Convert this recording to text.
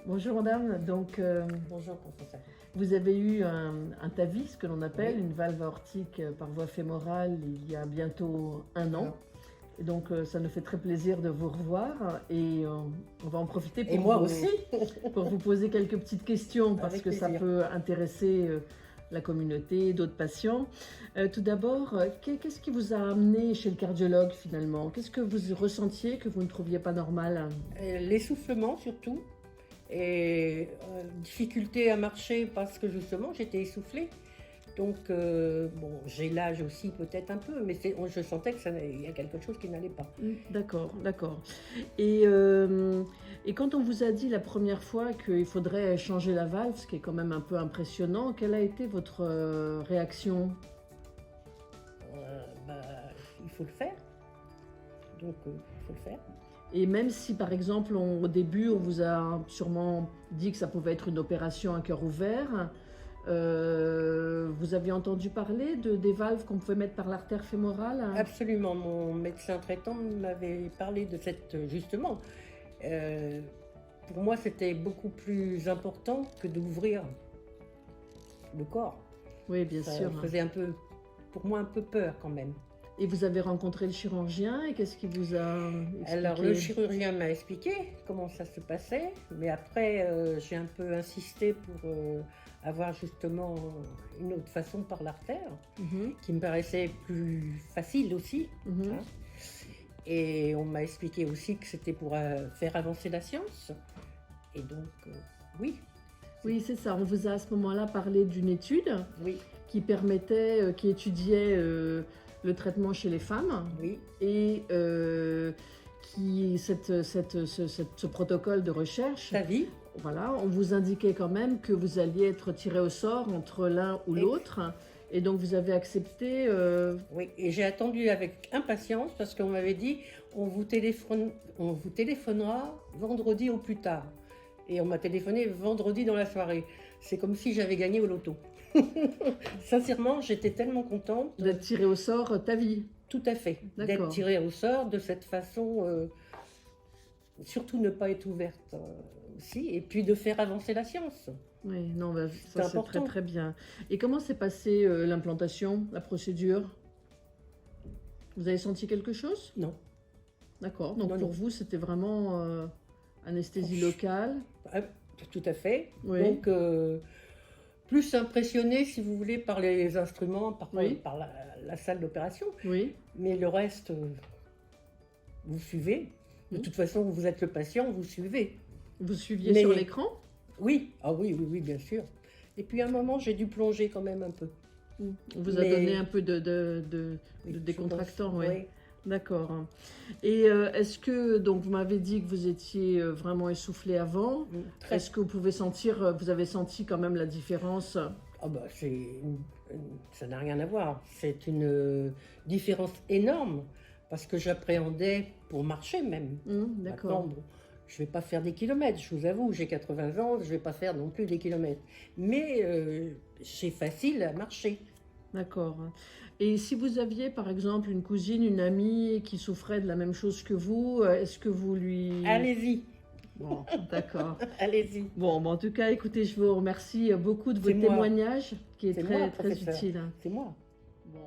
Bonjour madame, donc Bonjour, professeur. vous avez eu un TAVI, ce que l'on appelle Oui. une valve aortique par voie fémorale il y a bientôt un an. Et donc ça nous fait très plaisir de vous revoir et on va en profiter Et moi aussi. pour vous poser quelques petites questions parce Avec que ça plaisir. peut intéresser la communauté, d'autres patients. Tout d'abord, qu'est-ce qui vous a amené chez le cardiologue finalement? Qu'est-ce que vous ressentiez que vous ne trouviez pas normal? L'essoufflement surtout. Et difficulté à marcher parce que justement j'étais essoufflée. Donc, bon, j'ai l'âge aussi peut-être un peu, mais je sentais qu'il y a quelque chose qui n'allait pas. D'accord, d'accord. Et quand on vous a dit la première fois qu'il faudrait changer la valve, ce qui est quand même un peu impressionnant, quelle a été votre réaction? Bah, il faut le faire. Donc, il faut le faire. Et même si par exemple au début on vous a sûrement dit que ça pouvait être une opération à cœur ouvert, vous aviez entendu parler des valves qu'on pouvait mettre par l'artère fémorale? Absolument. Mon médecin traitant m'avait parlé de cette, justement. Pour moi, c'était beaucoup plus important que d'ouvrir le corps. Oui, bien Ça sûr. faisait un peu, pour moi, un peu peur quand même. Et vous avez rencontré le chirurgien et qu'est-ce qu'il vous a expliqué? Alors le chirurgien m'a expliqué comment ça se passait, mais après j'ai un peu insisté pour avoir justement une autre façon par l'artère, Mhm, qui me paraissait plus facile aussi. mhm. Hein. Et on m'a expliqué aussi que c'était pour faire avancer la science. Et donc, oui, Oui, c'est ça. On vous a à ce moment-là parlé d'une étude oui, qui permettait, qui étudiait le traitement chez les femmes oui, et ce protocole de recherche, ta vie. voilà, on vous indiquait quand même que vous alliez être tiré au sort entre l'un ou l'autre et donc vous avez accepté. Oui, et j'ai attendu avec impatience parce qu'on m'avait dit on vous téléphonera vendredi au plus tard. Et on m'a téléphoné vendredi dans la soirée. C'est comme si j'avais gagné au loto. Sincèrement, j'étais tellement contente. D'être tiré au sort ta vie. Tout à fait. D'être D'accord. tirée au sort de cette façon. Surtout ne pas être ouverte aussi. Et puis de faire avancer la science. Oui, non, bah, ça c'est très important. très bien. Et comment s'est passée l'implantation, la procédure? Vous avez senti quelque chose? Non. D'accord. Donc Non, pour non. vous, c'était vraiment anesthésie locale. Ah, tout à fait. Oui. Donc, plus impressionné, si vous voulez, par les instruments, Oui. par la salle d'opération. Oui. Mais le reste, vous suivez. De toute façon, vous êtes le patient, vous suivez. Vous suiviez Mais- sur l'écran? Oui, ah oui, oui, oui, bien sûr. Et puis à un moment, j'ai dû plonger quand même un peu. On vous a Mais- donné un peu Oui, de je décontractant, pense, oui. oui. D'accord. Et est-ce que, donc vous m'avez dit que vous étiez vraiment essoufflé avant. Très. Est-ce que vous pouvez sentir, vous avez senti quand même la différence? Ah bah, ça n'a rien à voir. C'est une différence énorme parce que j'appréhendais pour marcher même. D'accord. Maintenant, bon, je ne vais pas faire des kilomètres, je vous avoue, j'ai 80 ans, je ne vais pas faire non plus des kilomètres. Mais c'est facile à marcher. D'accord. Et si vous aviez par exemple une cousine, une amie qui souffrait de la même chose que vous, est-ce que vous lui... Allez-y, Bon, d'accord. allez-y. Bon, en tout cas, écoutez, je vous remercie beaucoup de C'est votre moi. témoignage qui est C'est très, moi, très professeur. utile. C'est moi. Bon.